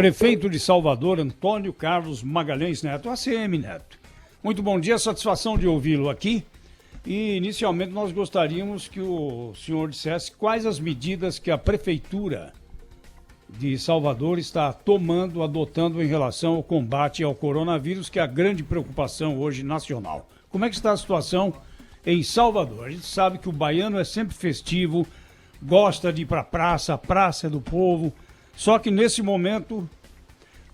Prefeito de Salvador, Antônio Carlos Magalhães Neto, ACM Neto. Muito bom dia, satisfação de ouvi-lo aqui. E, inicialmente, nós gostaríamos que o senhor dissesse quais as medidas que a Prefeitura de Salvador está tomando, adotando em relação ao combate ao coronavírus, que é a grande preocupação hoje nacional. Como é que está a situação em Salvador? A gente sabe que o baiano é sempre festivo, gosta de ir para a praça é do povo, só que nesse momento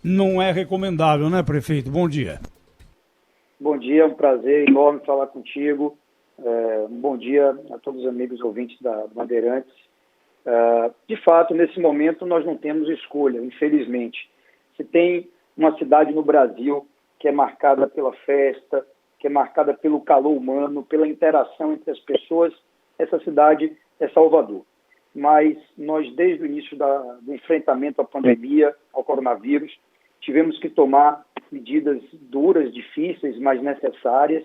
não é recomendável, né, prefeito? Bom dia. Bom dia, é um prazer enorme falar contigo. Um bom dia a todos os amigos ouvintes da Bandeirantes. De fato, nesse momento nós não temos escolha, infelizmente. Se tem uma cidade no Brasil que é marcada pela festa, que é marcada pelo calor humano, pela interação entre as pessoas, essa cidade é Salvador. Mas nós, desde o início do enfrentamento à pandemia, ao coronavírus, tivemos que tomar medidas duras, difíceis, mas necessárias,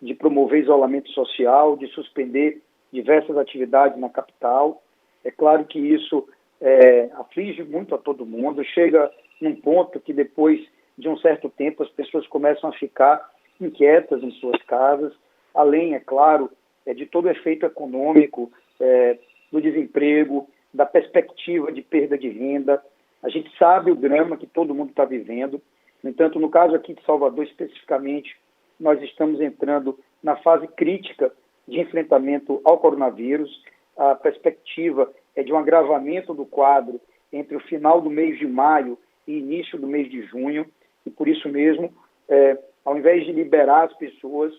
de promover isolamento social, de suspender diversas atividades na capital. É claro que isso aflige muito a todo mundo, chega num ponto que depois de um certo tempo as pessoas começam a ficar inquietas em suas casas, além, é claro, de todo o efeito econômico, do desemprego, da perspectiva de perda de renda. A gente sabe o drama que todo mundo está vivendo. No entanto, no caso aqui de Salvador especificamente, nós estamos entrando na fase crítica de enfrentamento ao coronavírus. A perspectiva é de um agravamento do quadro entre o final do mês de maio e início do mês de junho, e por isso mesmo, ao invés de liberar as pessoas,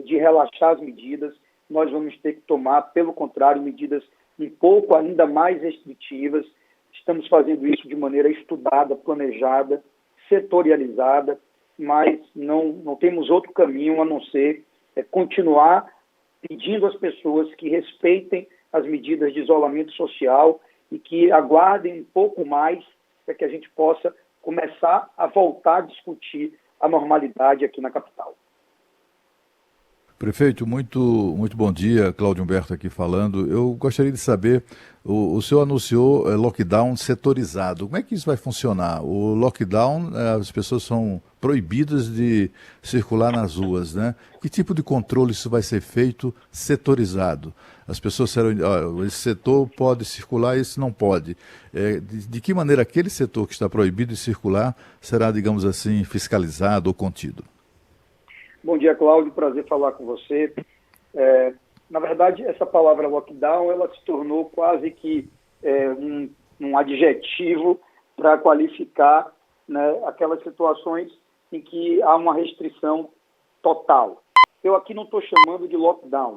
de relaxar as medidas, nós vamos ter que tomar, pelo contrário, medidas um pouco ainda mais restritivas. Estamos fazendo isso de maneira estudada, planejada, setorializada, mas não temos outro caminho a não ser continuar pedindo às pessoas que respeitem as medidas de isolamento social e que aguardem um pouco mais para que a gente possa começar a voltar a discutir a normalidade aqui na capital. Prefeito, muito bom dia, Cláudio Humberto aqui falando. Eu gostaria de saber, o senhor anunciou lockdown setorizado. Como é que isso vai funcionar? O lockdown, as pessoas são proibidas de circular nas ruas, né? Que tipo de controle isso vai ser feito setorizado? As pessoas serão, esse setor pode circular, esse não pode. De que maneira aquele setor que está proibido de circular será, digamos assim, fiscalizado ou contido? Bom dia, Cláudio. Prazer falar com você. Na verdade, essa palavra lockdown, ela se tornou quase que um adjetivo para qualificar, né, aquelas situações em que há uma restrição total. Eu aqui não estou chamando de lockdown.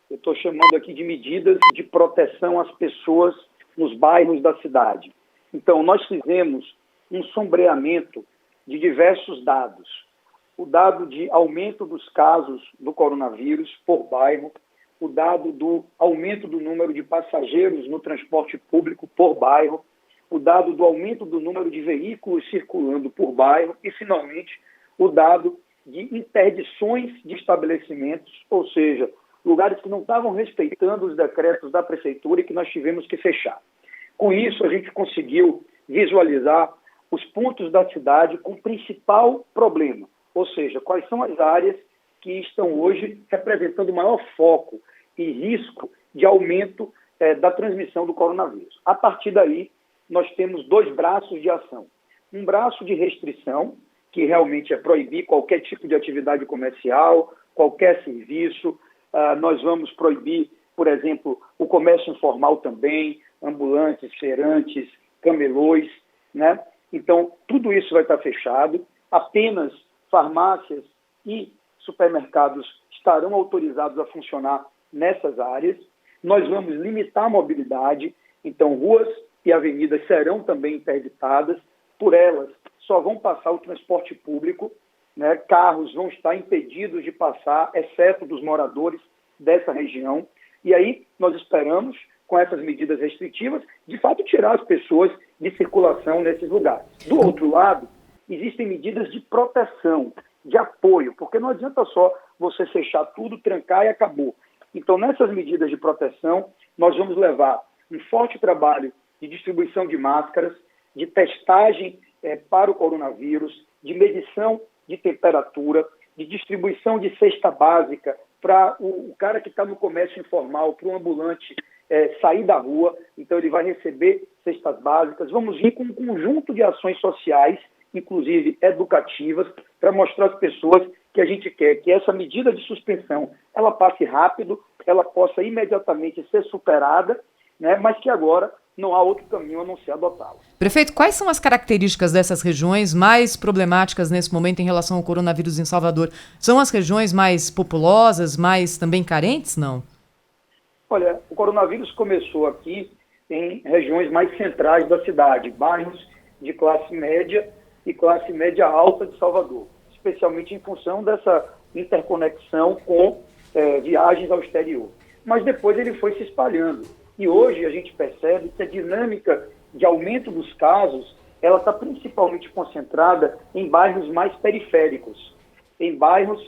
Eu estou chamando aqui de medidas de proteção às pessoas nos bairros da cidade. Então, nós fizemos um sombreamento de diversos dados. O dado de aumento dos casos do coronavírus por bairro, o dado do aumento do número de passageiros no transporte público por bairro, o dado do aumento do número de veículos circulando por bairro e, finalmente, o dado de interdições de estabelecimentos, ou seja, lugares que não estavam respeitando os decretos da prefeitura e que nós tivemos que fechar. Com isso, a gente conseguiu visualizar os pontos da cidade com o principal problema, ou seja, quais são as áreas que estão hoje representando o maior foco e risco de aumento da transmissão do coronavírus. A partir daí, nós temos dois braços de ação. Um braço de restrição, que realmente é proibir qualquer tipo de atividade comercial, qualquer serviço. Nós vamos proibir, por exemplo, o comércio informal também, ambulantes, feirantes, camelôs, né? Então, tudo isso vai estar fechado. Apenas farmácias e supermercados estarão autorizados a funcionar nessas áreas. Nós vamos limitar a mobilidade, então ruas e avenidas serão também interditadas. Por elas, só vão passar o transporte público, né? Carros vão estar impedidos de passar, exceto dos moradores dessa região. E aí nós esperamos, com essas medidas restritivas, de fato tirar as pessoas de circulação nesses lugares. Do outro lado, existem medidas de proteção, de apoio, porque não adianta só você fechar tudo, trancar e acabou. Então, nessas medidas de proteção, nós vamos levar um forte trabalho de distribuição de máscaras, de testagem para o coronavírus, de medição de temperatura, de distribuição de cesta básica para o cara que está no comércio informal, para o ambulante sair da rua, então ele vai receber cestas básicas. Vamos vir com um conjunto de ações sociais, inclusive educativas, para mostrar às pessoas que a gente quer que essa medida de suspensão ela passe rápido, ela possa imediatamente ser superada, né, mas que agora não há outro caminho a não ser adotá-la. Prefeito, quais são as características dessas regiões mais problemáticas nesse momento em relação ao coronavírus em Salvador? São as regiões mais populosas, mais também carentes, não? Olha, o coronavírus começou aqui em regiões mais centrais da cidade, bairros de classe média e classe média alta de Salvador, especialmente em função dessa interconexão com viagens ao exterior. Mas depois ele foi se espalhando. E hoje a gente percebe que a dinâmica de aumento dos casos, ela está principalmente concentrada em bairros mais periféricos, em bairros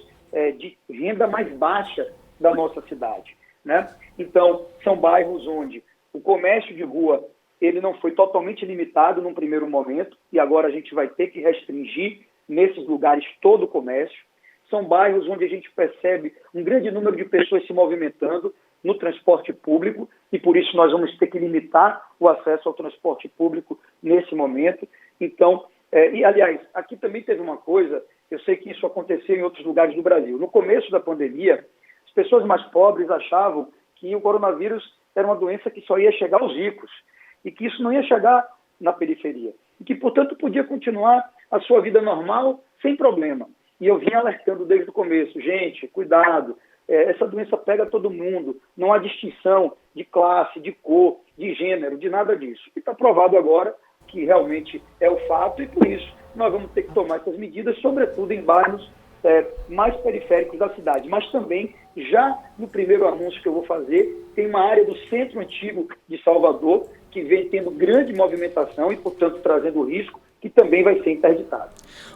de renda mais baixa da nossa cidade, né? Então, são bairros onde o comércio de rua ele não foi totalmente limitado num primeiro momento, e agora a gente vai ter que restringir nesses lugares todo o comércio. São bairros onde a gente percebe um grande número de pessoas se movimentando no transporte público, e por isso nós vamos ter que limitar o acesso ao transporte público nesse momento. Então, e aliás, aqui também teve uma coisa, eu sei que isso aconteceu em outros lugares do Brasil. No começo da pandemia, as pessoas mais pobres achavam que o coronavírus era uma doença que só ia chegar aos ricos, e que isso não ia chegar na periferia, e que, portanto, podia continuar a sua vida normal sem problema. E eu vim alertando desde o começo, gente, cuidado, essa doença pega todo mundo, não há distinção de classe, de cor, de gênero, de nada disso. E está provado agora que realmente é o fato, e por isso nós vamos ter que tomar essas medidas, sobretudo em bairros mais periféricos da cidade. Mas também, já no primeiro anúncio que eu vou fazer, tem uma área do centro antigo de Salvador que vem tendo grande movimentação e, portanto, trazendo risco, que também vai ser interditado.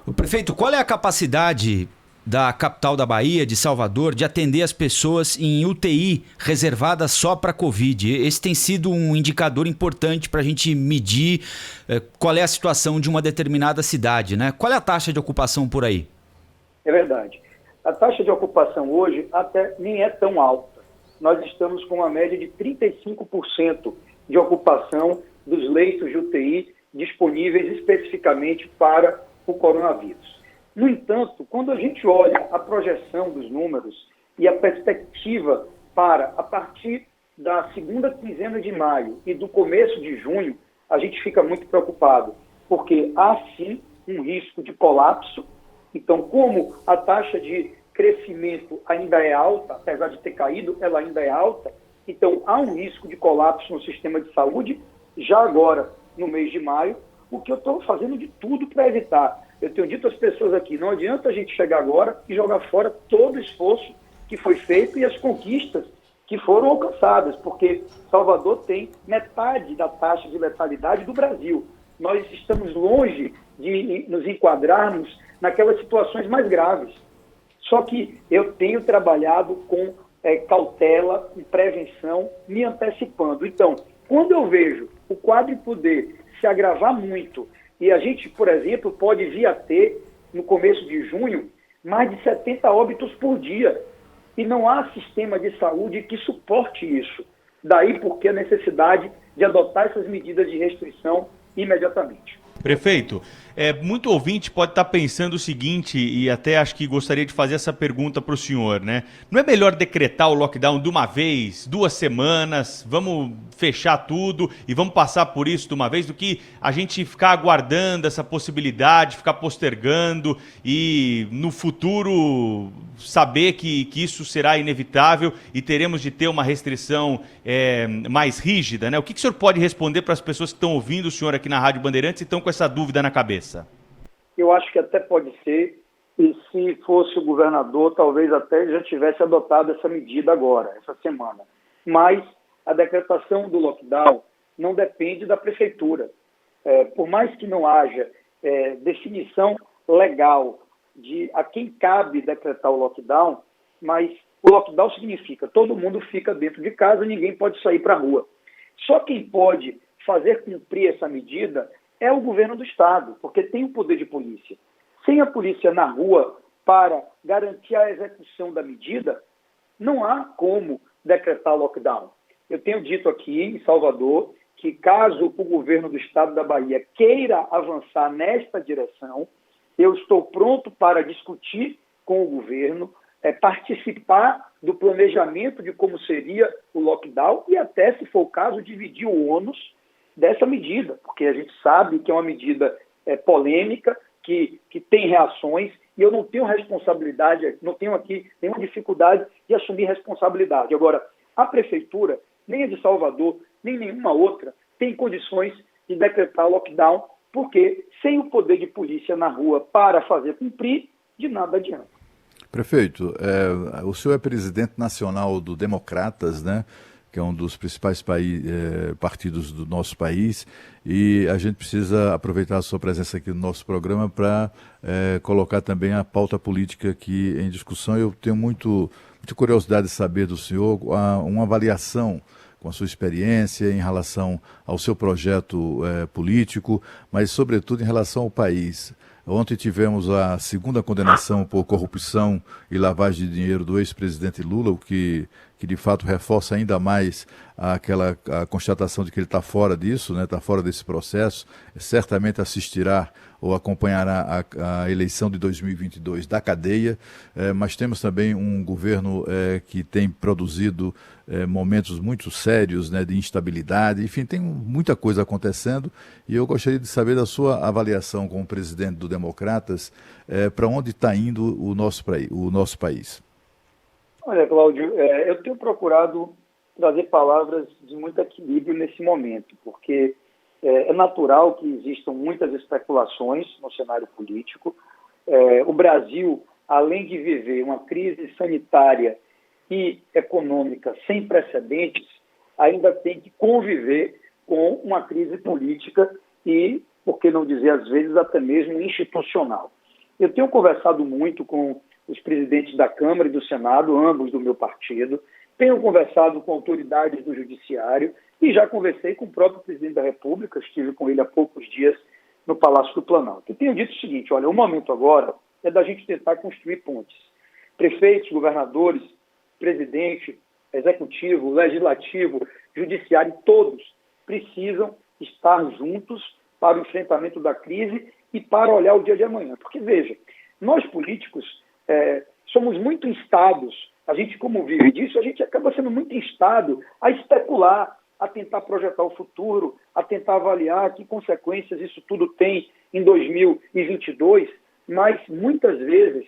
O prefeito, qual é a capacidade da capital da Bahia, de Salvador, de atender as pessoas em UTI reservadas só para Covid? Esse tem sido um indicador importante para a gente medir qual é a situação de uma determinada cidade, né? Qual é a taxa de ocupação por aí? É verdade. A taxa de ocupação hoje até nem é tão alta. Nós estamos com uma média de 35% de ocupação dos leitos de UTI disponíveis especificamente para o coronavírus. No entanto, quando a gente olha a projeção dos números e a perspectiva para, a partir da segunda quinzena de maio e do começo de junho, a gente fica muito preocupado, porque há sim um risco de colapso. Então, como a taxa de crescimento ainda é alta, apesar de ter caído, ela ainda é alta, então há um risco de colapso no sistema de saúde, já agora, no mês de maio, o que eu estou fazendo de tudo para evitar. Eu tenho dito às pessoas aqui, não adianta a gente chegar agora e jogar fora todo o esforço que foi feito e as conquistas que foram alcançadas, porque Salvador tem metade da taxa de letalidade do Brasil. Nós estamos longe de nos enquadrarmos naquelas situações mais graves. Só que eu tenho trabalhado com cautela, com prevenção, me antecipando. Então, quando eu vejo o quadro poder se agravar muito, e a gente, por exemplo, pode vir a ter, no começo de junho, mais de 70 óbitos por dia. E não há sistema de saúde que suporte isso. Daí porque a necessidade de adotar essas medidas de restrição imediatamente. Prefeito, muito ouvinte pode estar pensando o seguinte, e até acho que gostaria de fazer essa pergunta para o senhor, né? Não é melhor decretar o lockdown de uma vez, 2 semanas, vamos fechar tudo e vamos passar por isso de uma vez, do que a gente ficar aguardando essa possibilidade, ficar postergando e no futuro saber que isso será inevitável e teremos de ter uma restrição mais rígida, né? O que o senhor pode responder para as pessoas que estão ouvindo o senhor aqui na Rádio Bandeirantes e estão com essa dúvida na cabeça? Eu acho que até pode ser, e se fosse o governador, talvez até já tivesse adotado essa medida agora, essa semana. Mas a decretação do lockdown não depende da prefeitura. Por mais que não haja definição legal de a quem cabe decretar o lockdown, mas o lockdown significa todo mundo fica dentro de casa, ninguém pode sair para a rua. Só quem pode fazer cumprir essa medida é o governo do Estado, porque tem o poder de polícia. Sem a polícia na rua para garantir a execução da medida, não há como decretar lockdown. Eu tenho dito aqui em Salvador que caso o governo do Estado da Bahia queira avançar nesta direção, eu estou pronto para discutir com o governo, participar do planejamento de como seria o lockdown e até, se for o caso, dividir o ônus dessa medida, porque a gente sabe que é uma medida polêmica, que tem reações, e eu não tenho responsabilidade, não tenho aqui nenhuma dificuldade de assumir responsabilidade. Agora, a Prefeitura, nem a de Salvador, nem nenhuma outra, tem condições de decretar lockdown, porque sem o poder de polícia na rua para fazer cumprir, de nada adianta. Prefeito, o senhor é presidente nacional do Democratas, né? Que é um dos principais partidos do nosso país, e a gente precisa aproveitar a sua presença aqui no nosso programa para colocar também a pauta política aqui em discussão. Eu tenho muita curiosidade de saber do senhor uma avaliação com a sua experiência em relação ao seu projeto político, mas sobretudo em relação ao país. Ontem tivemos a segunda condenação por corrupção e lavagem de dinheiro do ex-presidente Lula, o que de fato reforça ainda mais a constatação de que ele está fora disso, né? Está fora desse processo. Certamente assistirá ou acompanhará a eleição de 2022 da cadeia, mas temos também um governo que tem produzido momentos muito sérios, né, de instabilidade. Enfim, tem muita coisa acontecendo e eu gostaria de saber da sua avaliação como presidente do Democratas, para onde está indo o nosso país. Olha, Cláudio, eu tenho procurado trazer palavras de muito equilíbrio nesse momento, porque é natural que existam muitas especulações no cenário político. O Brasil, além de viver uma crise sanitária e econômica sem precedentes, ainda tem que conviver com uma crise política e, por que não dizer às vezes, até mesmo institucional. Eu tenho conversado muito com os presidentes da Câmara e do Senado, ambos do meu partido, tenho conversado com autoridades do Judiciário e já conversei com o próprio presidente da República, estive com ele há poucos dias no Palácio do Planalto. Eu tenho dito o seguinte, olha, o momento agora é da gente tentar construir pontes. Prefeitos, governadores, presidente, executivo, legislativo, judiciário, todos precisam estar juntos para o enfrentamento da crise e para olhar o dia de amanhã. Porque, veja, nós políticos somos muito instados, a gente como vive disso, a gente acaba sendo muito instado a especular, a tentar projetar o futuro, a tentar avaliar que consequências isso tudo tem em 2022, mas muitas vezes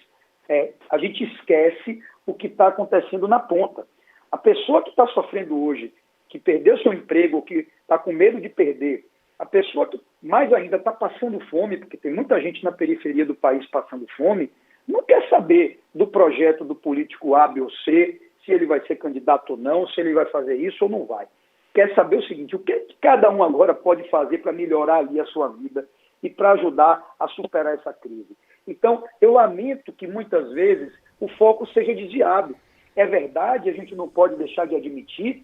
a gente esquece o que está acontecendo na ponta. A pessoa que está sofrendo hoje, que perdeu seu emprego, que está com medo de perder, a pessoa que mais ainda está passando fome, porque tem muita gente na periferia do país passando fome, não quer saber do projeto do político A, B ou C, se ele vai ser candidato ou não, se ele vai fazer isso ou não vai. Quer saber o seguinte, o que cada um agora pode fazer para melhorar ali a sua vida e para ajudar a superar essa crise. Então, eu lamento que muitas vezes o foco seja desviado. É verdade, a gente não pode deixar de admitir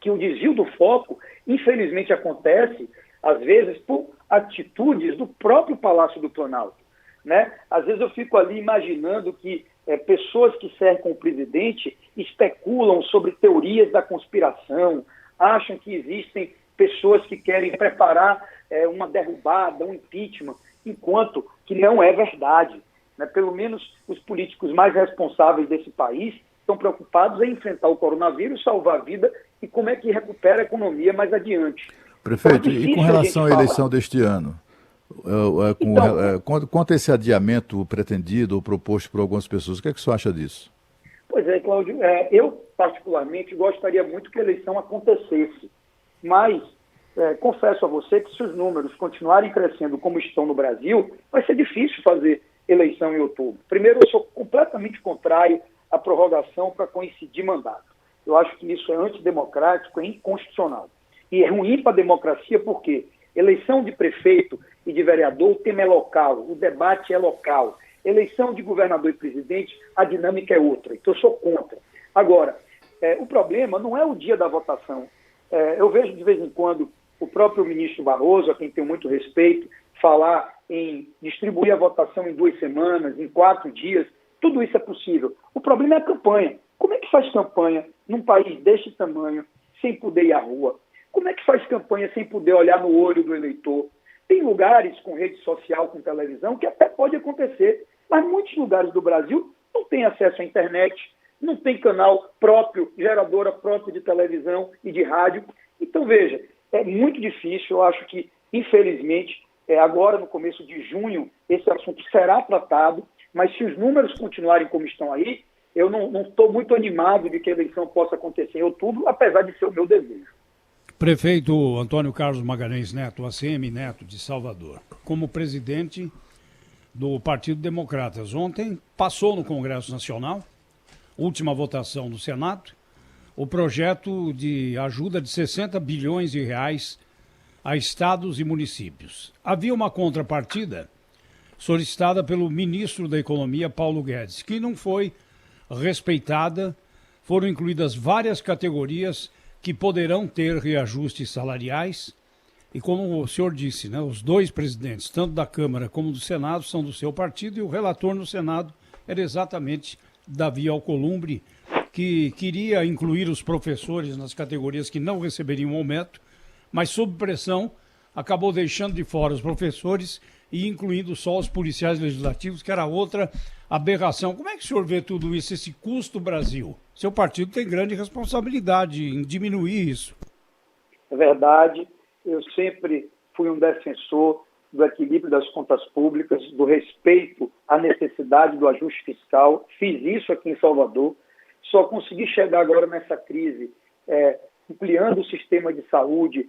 que o desvio do foco, infelizmente, acontece, às vezes, por atitudes do próprio Palácio do Planalto. Né? Às vezes eu fico ali imaginando que pessoas que cercam o presidente especulam sobre teorias da conspiração, acham que existem pessoas que querem preparar uma derrubada, um impeachment, enquanto que não é verdade. Né? Pelo menos os políticos mais responsáveis desse país estão preocupados em enfrentar o coronavírus, salvar a vida e como é que recupera a economia mais adiante. Prefeito, e com relação à eleição deste ano? Quanto a esse adiamento pretendido ou proposto por algumas pessoas, o que é que o senhor acha disso? Pois é, Cláudio, eu particularmente gostaria muito que a eleição acontecesse, mas confesso a você que se os números continuarem crescendo como estão no Brasil, vai ser difícil fazer eleição em outubro. Primeiro, eu sou completamente contrário à prorrogação para coincidir mandato. Eu acho que isso é antidemocrático, é inconstitucional. E é ruim para a democracia porque eleição de prefeito e de vereador, o tema é local, o debate é local. Eleição de governador e presidente, a dinâmica é outra. Então, eu sou contra. Agora, o problema não é o dia da votação. Eu vejo de vez em quando o próprio ministro Barroso, a quem tenho muito respeito, falar em distribuir a votação em 2 semanas, em 4 dias, tudo isso é possível. O problema é a campanha. Como é que faz campanha num país deste tamanho, sem poder ir à rua? Como é que faz campanha sem poder olhar no olho do eleitor? Tem lugares com rede social, com televisão, que até pode acontecer, mas muitos lugares do Brasil não têm acesso à internet, não tem canal próprio, geradora própria de televisão e de rádio. Então, veja, é muito difícil. Eu acho que, infelizmente, agora no começo de junho, esse assunto será tratado, mas se os números continuarem como estão aí, eu não estou muito animado de que a eleição possa acontecer em outubro, apesar de ser o meu desejo. Prefeito Antônio Carlos Magalhães Neto, ACM Neto, de Salvador, como presidente do Partido Democratas. Ontem passou no Congresso Nacional, última votação do Senado, o projeto de ajuda de 60 bilhões de reais a estados e municípios. Havia uma contrapartida solicitada pelo ministro da Economia, Paulo Guedes, que não foi respeitada. Foram incluídas várias categorias que poderão ter reajustes salariais. E como o senhor disse, né, os 2 presidentes, tanto da Câmara como do Senado, são do seu partido, e o relator no Senado era exatamente Davi Alcolumbre, que queria incluir os professores nas categorias que não receberiam aumento, mas sob pressão acabou deixando de fora os professores e incluindo só os policiais legislativos, que era outra aberração. Como é que o senhor vê tudo isso, esse custo Brasil? Seu partido tem grande responsabilidade em diminuir isso. É verdade, eu sempre fui um defensor do equilíbrio das contas públicas, do respeito à necessidade do ajuste fiscal. Fiz isso aqui em Salvador. Só consegui chegar agora nessa crise, ampliando o sistema de saúde,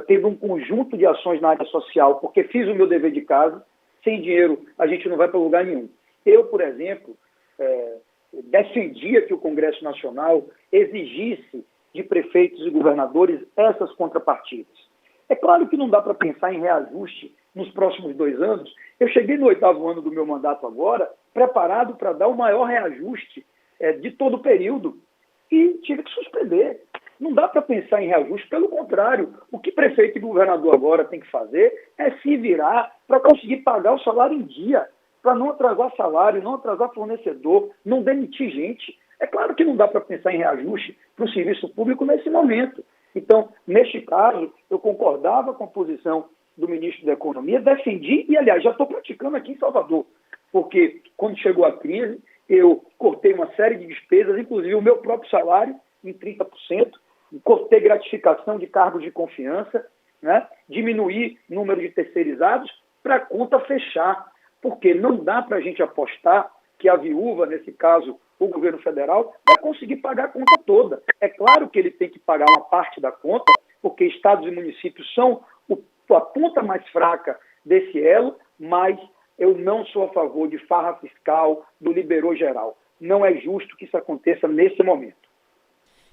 teve um conjunto de ações na área social, porque fiz o meu dever de casa. Sem dinheiro a gente não vai para lugar nenhum. Eu, por exemplo, defendia que o Congresso Nacional exigisse de prefeitos e governadores essas contrapartidas. É claro que não dá para pensar em reajuste nos próximos 2 anos. Eu cheguei no 8º ano do meu mandato agora, preparado para dar o maior reajuste de todo o período, e tive que suspender. Não dá para pensar em reajuste, pelo contrário. O que prefeito e governador agora tem que fazer é se virar para conseguir pagar o salário em dia, para não atrasar salário, não atrasar fornecedor, não demitir gente. É claro que não dá para pensar em reajuste para o serviço público nesse momento. Então, neste caso, eu concordava com a posição do ministro da Economia, defendi e, aliás, já estou praticando aqui em Salvador, porque quando chegou a crise, eu cortei uma série de despesas, inclusive o meu próprio salário, em 30%, cortei gratificação de cargos de confiança, né? Diminuí o número de terceirizados para a conta fechar, porque não dá para a gente apostar que a viúva, nesse caso o governo federal, vai conseguir pagar a conta toda. É claro que ele tem que pagar uma parte da conta, porque estados e municípios são a ponta mais fraca desse elo, mas eu não sou a favor de farra fiscal, do liberou geral. Não é justo que isso aconteça nesse momento.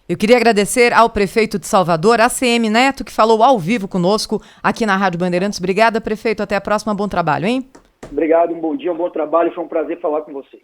Eu queria agradecer ao prefeito de Salvador, ACM Neto, que falou ao vivo conosco aqui na Rádio Bandeirantes. Obrigada, prefeito. Até a próxima. Bom trabalho, hein? Obrigado, um bom dia, um bom trabalho. Foi um prazer falar com vocês.